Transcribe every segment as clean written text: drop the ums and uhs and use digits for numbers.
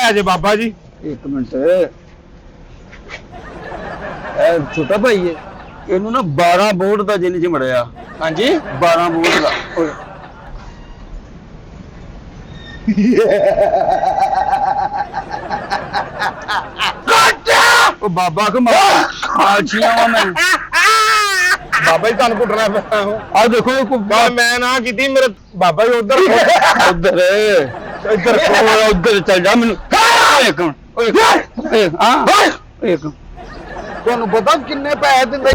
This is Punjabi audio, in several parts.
ਹੈ ਜੇ ਬਾਬਾ ਜੀ। ਇੱਕ ਮਿੰਟ ਇਹ ਛੋਟਾ ਭਾਈ ਹੈ, ਇਹਨੂੰ ਨਾ 12 ਵੋਲਟ ਦਾ ਜਿੰਨ ਚ ਮੜਿਆ। ਹਾਂਜੀ 12 ਵੋਲਟ ਦਾ ਉਹ ਬਾਬਾ ਕੋ ਮਾਲਚੀਆਂ ਵਾ ਮੈਂ ਬਾਬਾ ਜੀ ਤੁਹਾਨੂੰ ਘੁੱਟਣਾ ਪਿਆ ਆ ਦੇਖੋ ਮੈਂ ਨਾ ਕੀਤੀ ਮੇਰੇ ਬਾਬਾ ਜੀ ਉਧਰ ਉਧਰ ਉਧਰ ਚੱਲ ਜਾ ਮੈਨੂੰ ਇੱਕ ਮਿੰਟ ਇੱਕ ਤੁਹਾਨੂੰ ਪਤਾ ਕਿੰਨੇ ਪੈਸੇ ਦਿੰਦੇ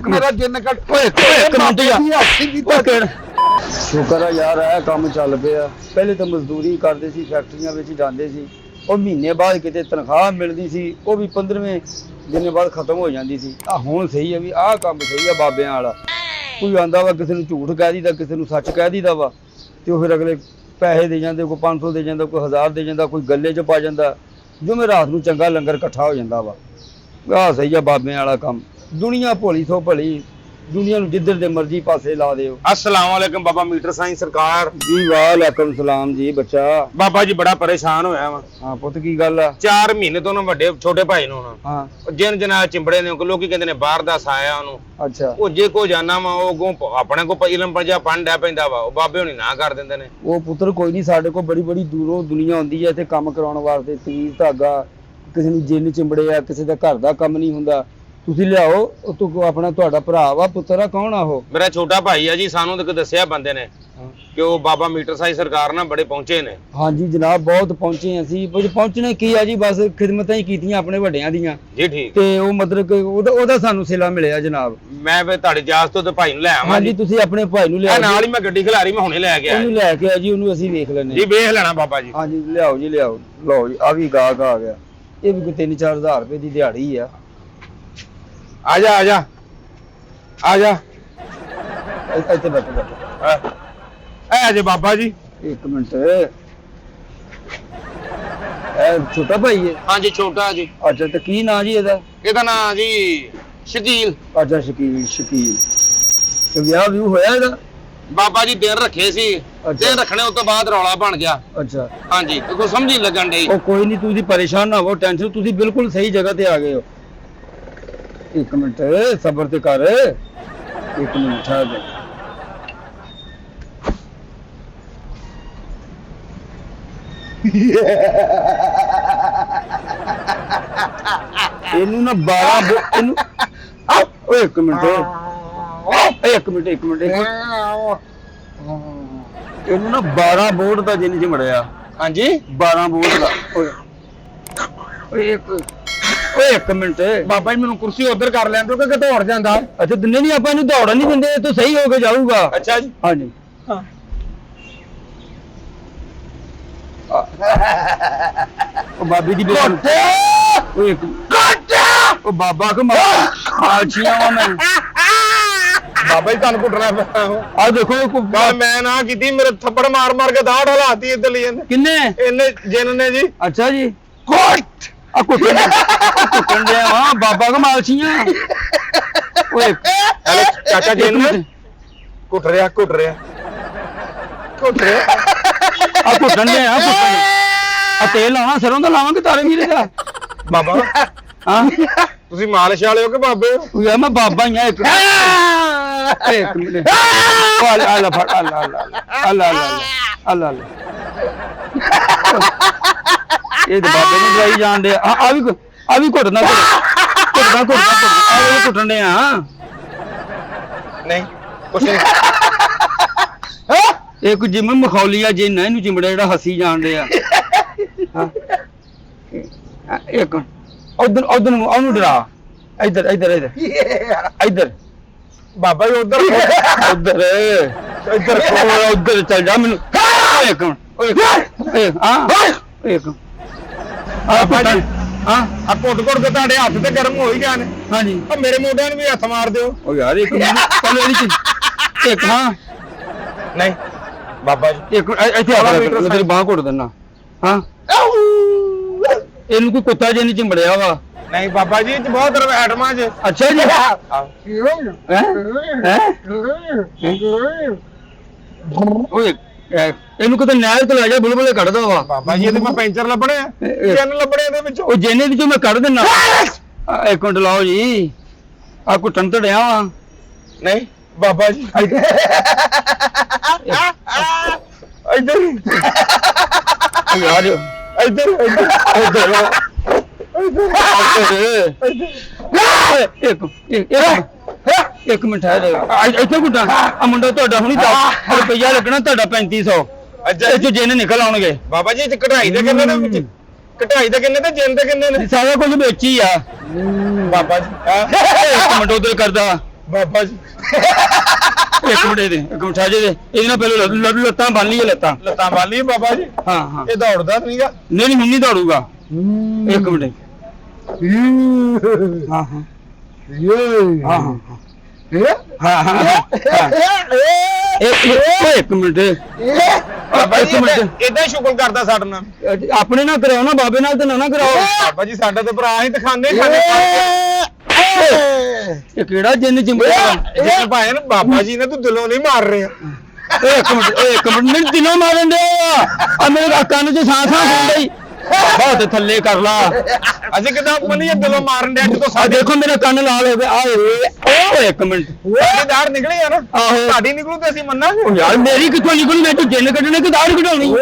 ਮੇਰਾ ਜਿੰਨ ਕੱਟ ਇੱਕ ਮਿੰਟ ਯਾਰ ਸ਼ੁਕਰ ਆ ਯਾਰ ਇਹ ਕੰਮ ਚੱਲ ਪਿਆ। ਪਹਿਲੇ ਤਾਂ ਮਜ਼ਦੂਰੀ ਕਰਦੇ ਸੀ, ਫੈਕਟਰੀਆਂ ਵਿੱਚ ਜਾਂਦੇ ਸੀ, ਉਹ ਮਹੀਨੇ ਬਾਅਦ ਕਿਤੇ ਤਨਖਾਹ ਮਿਲਦੀ ਸੀ, ਉਹ ਵੀ 15ਵੇਂ ਦਿਨ ਬਾਅਦ ਖਤਮ ਹੋ ਜਾਂਦੀ ਸੀ। ਆ ਹੁਣ ਸਹੀ ਆ ਵੀ ਆਹ ਕੰਮ ਸਹੀ ਆ ਬਾਬਿਆਂ ਵਾਲਾ। ਕੋਈ ਆਂਦਾ ਵਾ ਕਿਸੇ ਨੂੰ ਝੂਠ ਕਹਿ ਦੀਦਾ, ਕਿਸੇ ਨੂੰ ਸੱਚ ਕਹਿ ਦੀਦਾ ਵਾ, ਤੇ ਉਹ ਫਿਰ ਅਗਲੇ ਪੈਸੇ ਦੇ ਜਾਂਦੇ, ਕੋਈ 500 ਦੇ ਜਾਂਦਾ, ਕੋਈ 1000 ਦੇ ਜਾਂਦਾ, ਕੋਈ ਗੱਲੇ 'ਚ ਪਾ ਜਾਂਦਾ, ਜਿਵੇਂ ਰਾਤ ਨੂੰ ਚੰਗਾ ਲੰਗਰ ਇਕੱਠਾ ਹੋ ਜਾਂਦਾ ਵਾ। ਆਹ ਸਹੀ ਆ ਬਾਬਿਆਂ ਵਾਲਾ ਕੰਮ। ਦੁਨੀਆ ਭੋਲੀ ਸੋ ਭਲੀ, ਦੁਨੀਆ ਨੂੰ ਜਿੱਧਰ ਦੇ ਮਰਜ਼ੀ ਪਾਸੇ ਲਾ ਦਿਓ। अस्सलाम वालेकुम बाबा मीटर साईं सरकार ਜੀ ਵਾਲੇਕੁਮ ਸਲਾਮ ਜੀ ਬੱਚਾ। बाबा जी बड़ा परेशान होया वा। ਹਾਂ ਪੁੱਤ ਕੀ ਗੱਲ ਆ? 4 ਮਹੀਨੇ ਤੋਂ ਨਾ ਵੱਡੇ ਛੋਟੇ ਭਾਈ ਨੂੰ ਨਾ ਹਾਂ ਜਿੰਨ ਜਨਾ ਚਿੰਬੜੇ ਨੇ ਲੋਕੀ ਕਹਿੰਦੇ ਨੇ ਬਾਹਰ ਦਾ ਸਾਇਆ ਉਹਨੂੰ। ਅੱਛਾ ਉਹ ਜੇ ਕੋ ਜਾਣਾ ਵਾ ਉਹ ਗੋ ਆਪਣੇ ਕੋ ਇਲਮ ਪੰਜਾ ਪੰਡਾ ਪੈਂਦਾ ਵਾ, ਉਹ ਬਾਬੇ ਹੁਣੀ ਨਾ ਕਰ ਦਿੰਦੇ ਨੇ। ਉਹ ਪੁੱਤਰ ਕੋਈ ਨਹੀਂ, ਸਾਡੇ ਕੋਲ ਬੜੀ ਬੜੀ ਦੂਰੋਂ ਦੁਨੀਆ ਆਉਂਦੀ ਹੈ ਇੱਥੇ ਕੰਮ ਕਰਾਉਣ ਵਾਸਤੇ। ਤਵੀਰ ਧਾਗਾ, ਕਿਸੇ ਨੂੰ ਜਿੰਨ ਚਿੰਬੜੇ ਆ, ਕਿਸੇ ਦਾ ਘਰ ਦਾ ਕੰਮ ਨਹੀਂ ਹੁੰਦਾ, ਤੁਸੀਂ ਲਿਆਓ। ਉਹ ਤੂੰ ਆਪਣਾ ਤੁਹਾਡਾ ਭਰਾ ਵਾ, ਪੁੱਤਰ ਆ, ਕੌਣ ਆ ਉਹ? ਮੇਰਾ ਛੋਟਾ ਭਾਈ ਆ ਜੀ, ਸਾਨੂੰ ਤਾਂ ਦੱਸਿਆ ਬੰਦੇ ਨੇ ਕਿ ਉਹ ਬਾਬਾ ਮੀਟਰ ਸਾਈਂ ਸਰਕਾਰ ਨਾਲ ਬੜੇ ਪਹੁੰਚੇ ਨੇ। ਹਾਂਜੀ ਜਨਾਬ ਬਹੁਤ ਪਹੁੰਚੇ ਅਸੀਂ। ਪਹੁੰਚਣੇ ਕੀ ਆ ਜੀ, ਬਸ ਖਿਦਮਤਾਂ ਹੀ ਕੀਤੀਆਂ ਆਪਣੇ ਵੱਡਿਆਂ ਦੀਆਂ। ਜੀ ਠੀਕ। ਤੇ ਉਹ ਮਤਲਬ ਕਿ ਉਹਦਾ ਸਾਨੂੰ ਸਿਲਾ ਮਿਲਿਆ ਜਨਾਬ। ਮੈਂ ਫਿਰ ਤੁਹਾਡੀ ਇਜਾਜ਼ਤ ਤੋਂ ਤੇ ਭਾਈ ਨੂੰ ਲੈ ਆਵਾਂ ਹਾਂਜੀ ਜੀ। ਤੁਸੀਂ ਆਪਣੇ ਭਾਈ ਨੂੰ ਲਿਆਓ। ਨਾਲ ਹੀ ਮੈਂ ਗੱਡੀ ਖਿਲਾਰੀ, ਮੈਂ ਹੁਣੇ ਲੈ ਕੇ ਆਇਆ ਉਹਨੂੰ ਲੈ ਕੇ ਆ ਜੀ, ਉਹਨੂੰ ਅਸੀਂ ਵੇਖ ਲੈਣੇ ਜੀ। ਵੇਖ ਲੈਣਾ ਬਾਬਾ ਜੀ। ਹਾਂਜੀ ਲਿਆਓ ਜੀ ਲਿਆਓ। ਲਓ ਜੀ ਆ ਵੀ ਗਾਹਕ ਆ ਗਿਆ। ਇਹ ਵੀ ਕੋਈ 3-4 ਹਜ਼ਾਰ ਰੁਪਏ ਦੀ ਦਿਹਾੜੀ ਆ। ਆ ਜਾ ਆ ਜਾ ਆ ਜਾ। ਇੱਥੇ ਬੈਠੋ। ਐ ਜੇ ਬਾਬਾ ਜੀ। ਇੱਕ ਮਿੰਟ ਇਹ ਛੋਟਾ ਭਾਈ ਹੈ? ਹਾਂਜੀ ਛੋਟਾ ਜੀ। ਅੱਛਾ ਤੇ ਕੀ ਨਾਂ ਜੀ ਇਹਦਾ? ਇਹਦਾ ਨਾਂ ਜੀ ਸ਼ਕੀਲ। ਅੱਛਾ ਸ਼ਕੀਲ। ਤੇ ਵਿਆਹ ਵੀ ਹੋਇਆ ਇਹਦਾ? ਬਾਬਾ ਜੀ ਦਿਨ ਰੱਖੇ ਸੀ, ਦਿਨ ਰੱਖਣੇ ਉਸ ਤੋਂ ਬਾਅਦ ਰੌਲਾ ਬਣ ਗਿਆ। ਅੱਛਾ ਹਾਂਜੀ ਕੋਈ ਸਮਝ ਨਹੀਂ ਲੱਗਣ ਡਈ। ਉਹ ਕੋਈ ਨਹੀਂ, ਤੁਸੀਂ ਪਰੇਸ਼ਾਨ ਨਾ ਹੋ, ਟੈਨਸ਼ਨ, ਤੁਸੀਂ ਬਿਲਕੁਲ ਸਹੀ ਜਗ੍ਹਾ ਤੇ ਆ ਗਏ ਹੋ। ਇੱਕ ਮਿੰਟ ਸਬਰ ਤੇ ਕਰ। ਇੱਕ ਮਿੰਟ ਠਹਿਰ ਜਾ। ਇਹਨੂੰ ਨਾ 12 ਇਹਨੂੰ ਓਏ ਇੱਕ ਮਿੰਟ ਇਹਨੂੰ ਨਾ 12 ਵੋਲਟ ਦਾ ਜਿੰਨ ਚ ਮੜਿਆ। ਹਾਂਜੀ 12 ਵੋਲਟ ਦਾ। ਓਏ ਇੱਕ ਮਿੰਟ ਬਾਬਾ ਜੀ ਮੈਨੂੰ ਕੁਰਸੀ ਉਧਰ ਕਰ ਲੈਣ ਦਿਓ ਕਿ ਦੌੜ ਜਾਂਦਾ। ਅੱਛਾ ਦਿੰਦੇ ਨਹੀਂ ਆਪਾਂ, ਇਹਨੂੰ ਦੌੜਨ ਨਹੀਂ ਦਿੰਦੇ, ਇਹ ਤਾਂ ਸਹੀ ਹੋ ਕੇ ਜਾਊਗਾ। ਅੱਛਾ ਜੀ। ਹਾਂਜੀ ਉਹ ਬਾਬੇ ਦੀ ਓਏ ਉਹ ਬਾਬਾ ਕੋ ਮਾਲਚੀਆਂ ਵਾ ਮੈਂ ਬਾਬਾ ਜੀ ਤੁਹਾਨੂੰ ਘੁੱਟਣਾ ਪਿਆ ਆ ਦੇਖੋ ਮੈਂ ਨਾ ਕੀਤੀ, ਮੇਰੇ ਥੱਪੜ ਮਾਰ ਮਾਰ ਕੇ ਦਾੜ ਹਲਾਤੀ ਇੱਧਰ ਲਈ ਕਿੰਨੇ ਇਹਨੇ ਜਿੰਨ ਨੇ ਜੀ। ਅੱਛਾ ਜੀ ਆ ਕੁੱਟਣ ਦੇ ਆ ਬਾਬਾ ਕੋ ਮਾਲਚੀਆਂ। ਓਏ ਚਾਚਾ ਜੀ ਘੁੱਟ ਰਿਹਾ ਆ ਕੁੱਟਣ ਦੇ ਆ ਤੇਲ ਲਾਵਾਂ ਸਰੋਂ ਦਾ ਲਾਵਾਂਗੇ ਤਾਰੇ ਵੀਰੇ ਦਾ। ਬਾਬਾ ਹਾਂ ਤੁਸੀਂ ਮਾਲਿਸ਼ ਵਾਲੇ ਹੋ ਕਿ ਬਾਬੇ ਹੋ? ਯਾਰ ਮੈਂ ਬਾਬਾ ਹੀ ਆ। ਇੱਕ ਮਿੰਟ ਅੱਲਾ ਫੜ ਅੱਲਾ ਇਹ ਤੇ ਬਾਬੇ ਨੂੰ ਦਵਾਈ ਜਾਣਦੇ ਆ ਵੀ ਘੁੱਟਣਾ ਘੁੱਟਣ ਦੇ ਆ। ਨਹੀਂ ਕੁਛ ਨਹੀਂ। ਇਹ ਕੋਈ ਜਿਵੇਂ ਮਖੌਲੀਆ ਜਿੰਨ ਇਹਨੂੰ ਚਿੰਬੜਾ ਜਿਹੜਾ ਹੱਸੀ ਜਾਣਦੇ ਆ। ਇੱਕ ਉਧਰ ਉਹਨੂੰ ਡਰਾ। ਇੱਧਰ ਬਾਬਾ ਜੀ ਉਧਰ ਉਧਰ ਚੱਲ ਜਾ ਮੈਨੂੰ। ਇੱਕ ਆ ਘੁੱਟ ਕੇ ਤੁਹਾਡੇ ਹੱਥ ਤੇ ਗਰਮ ਹੋ ਹੀ ਗਏ ਨੇ। ਹਾਂਜੀ ਮੇਰੇ ਮੋਢਿਆਂ ਨੂੰ ਵੀ ਹੱਥ ਮਾਰ ਦਿਓ। ਉਹ ਯਾਰ ਇੱਕ ਇੱਕ ਨਹੀਂ ਬਾਬਾ ਜੀ ਇੱਕ ਇੱਥੇ ਆ ਤੇਰੀ ਬਾਂਹ ਘੁੱਟ ਦਿੰਨਾ। ਹਾਂ ਇਹਨੂੰ ਕੋਈ ਕੁੱਤਾ ਜੇ ਨਹੀਂ ਚਿੰਬੜਿਆ ਵਾ। ਨਹੀਂ ਬਾਬਾ ਜੀ ਇਹ ਬਹੁਤ ਆਈਟਮਾਂ ਚ। ਅੱਛਾ ਜੀ ਓਏ ਇਹਨੂੰ ਕਿਤੇ ਨਹਿਰ ਤੇ ਲੈ ਜਾ ਬੁਲਬੁਲੇ ਕੱਢਦਾ ਵਾ ਬਾਬਾ ਜੀ ਇਹਦੇ ਮੈਂ ਪੈਂਚਰ ਲੱਭਣੇ ਆ ਜਨ ਲੱਭਣੇ ਇਹਦੇ ਵਿੱਚੋਂ ਉਹ ਜੇਨੇ ਵਿੱਚੋਂ ਮੈਂ ਕੱਢ ਦਿੰਨਾ ਇੱਕ ਮਿੰਟ ਲਾਓ ਜੀ ਆ ਕੁੱਟਣ ਧੜਿਆ ਵਾ ਨਹੀਂ ਬਾਬਾ ਜੀ ਇੱਧਰ ਯਾਰ ਇੱਧਰ ਇੱਕ ਮਿੰਟ ਹੈ ਇੱਥੇ ਕੁੱਟਾਂ ਆ ਮੁੰਡਾ ਤੁਹਾਡਾ ਹੁਣੀ 10 ਰੁਪਈਆ ਲੱਗਣਾ ਤੁਹਾਡਾ 3500 ਇਹ ਚੋਂ ਜਿੰਨ ਨਿਕਲ ਆਉਣਗੇ ਬਾਬਾ ਜੀ ਕਢਾਈ ਦੇ ਕਿੰਨੇ ਨੇ ਕਢਾਈ ਦੇ ਕਿੰਨੇ ਤੇ ਜਿੰਨ ਦੇ ਕਿੰਨੇ ਨੇ ਸਾਰਾ ਕੁਝ ਵਿੱਚ ਹੀ ਆ ਬਾਬਾ ਜੀ ਇੱਕ ਮਿੰਟ ਉਧਰ ਕਰਦਾ ਬਾਬਾ ਜੀ ਇੱਕ ਮਿੰਟ ਇੱਕ ਮਿੰਟ ਆਜੇ ਇਹਦੇ ਨਾਲ ਪਹਿਲਾਂ ਲੱਤਾਂ ਬੰਨ ਲਈਏ ਲੱਤਾਂ ਬੰਨ ਲਈ ਬਾਬਾ ਜੀ ਹਾਂ ਹਾਂ ਇਹ ਦੌੜਦਾ ਨਹੀਂਗਾ ਨਹੀਂ ਹੁਣ ਨਹੀਂ ਦੌੜੂਗਾ ਇੱਕ ਮਿੰਟ ਹਾਂ ਹਾਂ ਹਾਂ ਹਾਂ ਇੱਕ ਮਿੰਟ ਇੱਕ ਮਿੰਟ ਇਦਾਂ ਸ਼ੁਕਰ ਕਰਦਾ ਸਾਡੇ ਨਾਲ ਆਪਣੇ ਨਾਲ ਕਰਾਓ ਨਾ ਬਾਬੇ ਨਾਲ ਤੇ ਨਾ ਕਰਾਓ ਬਾਬਾ ਜੀ ਸਾਡਾ ਤੇ ਭਰਾ ਹੀ ਖਾਂਦੇ ਖਾਣੇ ਇਹ ਕਿਹੜਾ ਜਿੰਨ ਚਿੰਬੜਿਆ ਜਿੰਨ ਭਾਏ ਨਾ ਬਾਬਾ ਜੀ ਨੇ ਤੂੰ ਦਿਲੋਂ ਨਹੀਂ ਮਾਰ ਰਿਹਾ ਇੱਕ ਮਿੰਟ ਮੈਨੂੰ ਦਿਨੋਂ ਮਾਰਨ ਦੇ ਆ ਮੇਰੇ ਕੰਨ 'ਚ ਸਾਹ ਹੁੰਦਾ ਹੀ ਬਹੁਤ ਥੱਲੇ ਕਰ ਲਾ ਅਸੀਂ ਕਿਦਾਂ ਮੰਨੀਏ ਦਿਲੋਂ ਮਾਰਨ ਦੇ ਜਦੋਂ ਆ ਦੇਖੋ ਮੇਰੇ ਕੰਨ ਲਾਲ ਹੋ ਗਏ ਆ ਓਏ ਇੱਕ ਮਿੰਟ ਸਾਡੀ ਦਾੜ ਨਿਕਲੀ ਆ ਨਾ ਆਹੋ ਸਾਡੀ ਨਿਕਲੂ ਤੇ ਅਸੀਂ ਮੰਨਾਂਗੇ ਯਾਰ ਮੇਰੀ ਕਿੱਥੋਂ ਨਿਕਲੂ ਮੈਂ ਤੂੰ ਜਿੰਨ ਕੱਢਣੇ ਕਿ ਦਾੜ ਕਢਾਉਣੀ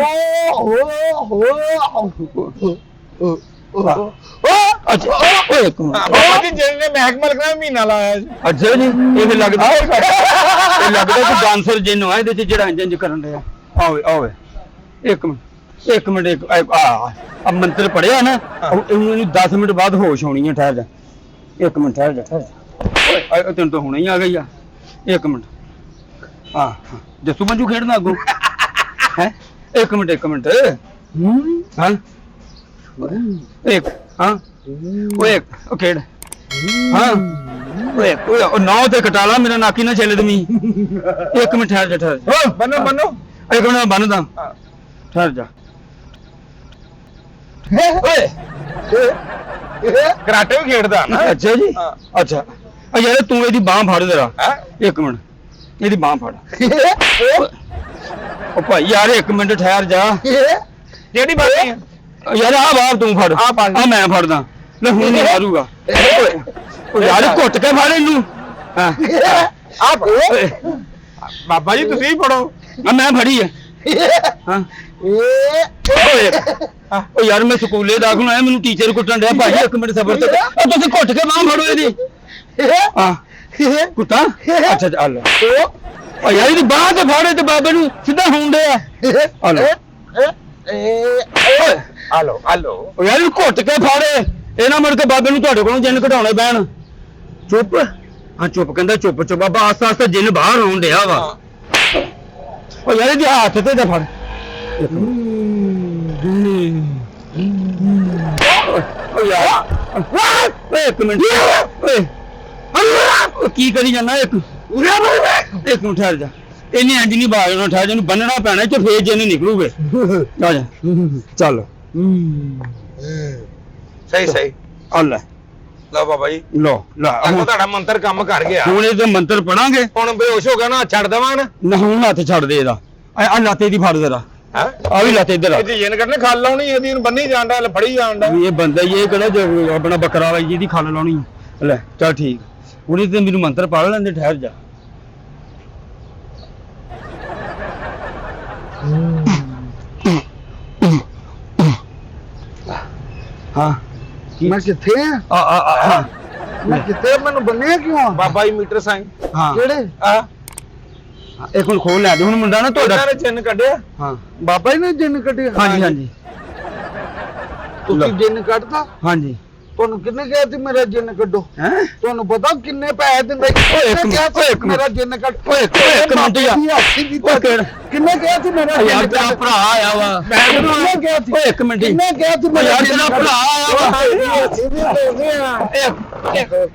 ਅੱਛਾ ਓਏ ਇੱਕ ਮਿੰਟ ਬਾਬਾ ਜੀ ਜਿੰਨ ਨੇ ਮਹਿਕਮਾ ਲੱਗਣਾ ਮਹੀਨਾ ਲਾਇਆ ਜੀ ਅੱਛਾ ਜੀ ਇਹ ਲੱਗਦਾ ਕਿ ਡਾਂਸਰ ਜਿੰਨ ਆ ਇਹਦੇ ਚ ਜਿਹੜਾ ਇੰਜ ਕਰਨ ਰਿਹਾ ਆਵੇ ਇੱਕ ਮਿੰਟ ਆ ਮੰਤਰ ਪੜਿਆ ਨਾ ਇਹਨੂੰ 10 ਮਿੰਟ ਬਾਅਦ ਹੋਸ਼ ਆਉਣੀ ਹੈ ਠਹਿਰ ਜਾ ਇੱਕ ਮਿੰਟ ਠਹਿਰ ਜਾ ਓਏ ਤੈਨੂੰ ਤਾਂ ਹੁਣੇ ਹੀ ਆ ਗਈ ਆ ਇੱਕ ਮਿੰਟ ਹਾਂ ਜੱਸੂ ਮੰਜੂ ਖੇਡਣਾ ਅੱਗੋਂ ਹੈ ਇੱਕ ਮਿੰਟ ਹਾਂ ਇੱਕ ਹਾਂ ਓਏ ਉਹ ਖੇਡ ਹਾਂ ਓਏ ਉਹ ਨੌ ਤੇ ਕਟਾਲਾ ਮੇਰਾ ਨਾਕੀ ਨਾ ਚੱਲੇ ਦਮੀ ਇੱਕ ਮਿੰਟ ਠਹਿਰ ਜਾ ਬੰਨੋ ਇੱਕ ਮਿੰਟ ਬੰਨਦਾ ਠਹਿਰ ਜਾ ਓਏ ਕਰਾਟੇ ਵੀ ਖੇਡਦਾ ਨਾ ਅੱਛਾ ਜੀ ਅੱਛਾ ਯਾਰ ਤੂੰ ਇਹਦੀ ਬਾਹ ਫੜ ਜਰਾ ਇੱਕ ਮਿੰਟ ਇਹਦੀ ਬਾਹ ਫੜ ਉਹ ਭਾਈ ਯਾਰ ਇੱਕ ਮਿੰਟ ਠਹਿਰ ਜਾ ਜਿਹੜੀ ਬਾਤ ਹੈ ਯਾਰ ਆ ਬਾਹਰ ਤੂੰ ਫੜ ਆ ਮੈਂ ਫੜਦਾ ਲੈ ਹੁਣ ਨਹੀਂ ਮਾਰੂਗਾ ਉਹ ਯਾਰ ਘੁੱਟ ਕੇ ਫੜ ਇਹਨੂੰ ਹਾਂ ਬਾਬਾ ਜੀ ਤੁਸੀਂ ਫੜੋ ਆ ਮੈਂ ਫੜੀ ਹੈ ਹਾਂ ਓ ਯਾਰ ਮੈਂ ਸਕੂਲੇ ਦਾਖਲ ਹੋਇਆ ਮੈਨੂੰ ਟੀਚਰ ਕੁੱਟਣ ਡਿਆ ਭਾਈ ਇੱਕ ਮਿੰਟ ਸਬਰ ਤੇ ਤੁਸੀਂ ਘੁੱਟ ਕੇ ਬਾਹ ਫੜੋ ਇਹਦੀ ਹਾਂ ਕੁੱਟਾ ਅੱਛਾ ਆ ਲੈ ਓ ਯਾਰ ਇਹਦੀ ਬਾਹ ਤੇ ਫੜੇ ਤੇ ਬਾਬੇ ਨੂੰ ਸਿੱਧਾ ਹੁੰਦੇ ਆ ਆ ਲੈ ਹਲੋ ਓ ਯਾਰ ਇਹਨੂੰ ਘੁੱਟ ਕੇ ਫੜੇ ਇਹ ਨਾ ਮੁੜ ਕੇ ਬਾਬੇ ਨੂੰ ਤੁਹਾਡੇ ਕੋਲੋਂ ਜਿੰਨ ਘਟਾਉਣੇ ਪੈਣ ਚੁੱਪ ਹਾਂ ਚੁੱਪ ਕਹਿੰਦਾ ਚੁੱਪ ਬਾਬਾ ਆਸਤਾ ਆਸਤਾ ਜਿੰਨ ਬਾਹਰ ਆਉਣ ਡਿਆ ਵਾ ਓ ਯਾਰ ਇਹਦੇ ਹੱਥ ਤੇ ਤਾਂ ਫੜ ਓ ਯਾਰ ਓਏ ਇੱਕ ਮਿੰਟ ਓਏ ਕੀ ਕਰੀ ਜਾਂਦਾ ਇੱਕ ਮਿੰਟ ਠਹਿਰ ਜਾ ਇਹਨੇ ਇੰਜ ਨਹੀਂ ਬਾਜ ਹੋਣਾ ਠਹਿਰ ਜਾ ਇਹਨੂੰ ਬੰਨਣਾ ਪੈਣਾ ਤੇ ਫੇਰ ਜੇ ਨਹੀਂ ਨਿਕਲੂਗੇ ਆ ਜਾ ਚੱਲ ਸਹੀ ਆ ਲੈ ਲਓ ਬਾਬਾ ਜੀ ਲੋ ਲਾ ਹੁਣ ਤੁਹਾਡਾ ਮੰਤਰ ਕੰਮ ਕਰ ਗਿਆ ਹੁਣ ਇਹ ਤੇ ਮੰਤਰ ਪੜਾਂਗੇ ਹੁਣ ਬੇਹੋਸ਼ ਹੋ ਗਿਆ ਨਾ ਛੱਡ ਦਵਾਂ ਨਾ ਹੁਣ ਹੱਥ ਛੱਡ ਦੇ ਇਹਦਾ ਆ ਲਾਤੇ ਦੀ ਫੜ ਜ਼ਰਾ ਆ ਵੀ ਲਾਤੇ ਇੱਧਰ ਆ ਇਹਦੀ ਜਨ ਕਰਨੇ ਖੱਲ ਲਾਉਣੀ ਇਹਦੀ ਨੂੰ ਬੰਨੀ ਜਾਂਦਾ ਫੜੀ ਜਾਂਦਾ ਇਹ ਬੰਦਾ ਇਹ ਕਿਹੜਾ ਜੋ ਆਪਣਾ ਬੱਕਰਾ ਵਾਈ ਜਿਹਦੀ ਖੱਲ ਲਾਉਣੀ ਲੈ ਚੱਲ ਠੀਕ ਹੁਣ ਤੇ ਮੈਨੂੰ ਮੰਤਰ ਪੜ ਲੈਂਦੇ ਠਹਿਰ ਜਾ ਹਾਂ ਮੈਂ ਕਿੱਥੇ ਆ ਮੈਂ ਕਿੱਥੇ ਮੈਨੂੰ ਬੰਨਿਆ ਕਿਉਂ ਬਾਬਾ ਜੀ ਮੀਟਰ ਸਾਈਂ ਹਾਂ ਕਿਹੜੇ ਇਹ ਹੁਣ ਖੋਲ ਲੈ ਦੇ ਹੁਣ ਮੁੰਡਾ ਨਾ ਤੁਹਾਡਾ ਇਹਨਾਂ ਨੇ ਚਿੰਨ ਕੱਢਿਆ ਹਾਂ ਬਾਬਾ ਜੀ ਨੇ ਜਿੰਨ ਕੱਢਿਆ ਹਾਂਜੀ ਤੁਸੀਂ ਜਿੰਨ ਕੱਢਦਾ ਹਾਂਜੀ ਤੁਹਾਨੂੰ ਕਿੰਨੇ ਕਿਹਾ ਸੀ ਮੇਰਾ ਜਿੰਨ ਕੱਢੋ ਹੈ ਤੁਹਾਨੂੰ ਪਤਾ ਕਿੰਨੇ ਪੈਸੇ ਦਿੰਦਾ ਓਏ ਇੱਕ ਮਿੰਟ, ਓਏ ਇੱਕ ਮਿੰਟ। ਮੇਰਾ ਜਿੰਨ ਕੱਢ ਓਏ ਇੱਕ ਮਿੰਟ ਯਾਰ ਕਿੰਨੇ ਕਿਹਾ ਸੀ ਮੇਰਾ ਯਾਰ ਤੇਰਾ ਭਰਾ ਆਇਆ ਵਾ ਕਿੰਨੇ ਕਿਹਾ ਸੀ ਓਏ ਇੱਕ ਮਿੰਟ ਕਿੰਨੇ ਕਿਹਾ ਸੀ ਮੇਰਾ ਯਾਰ ਤੇਰਾ ਭਰਾ ਆਇਆ ਵਾ ਅਸੀਂ ਵੀ ਦੇ ਆ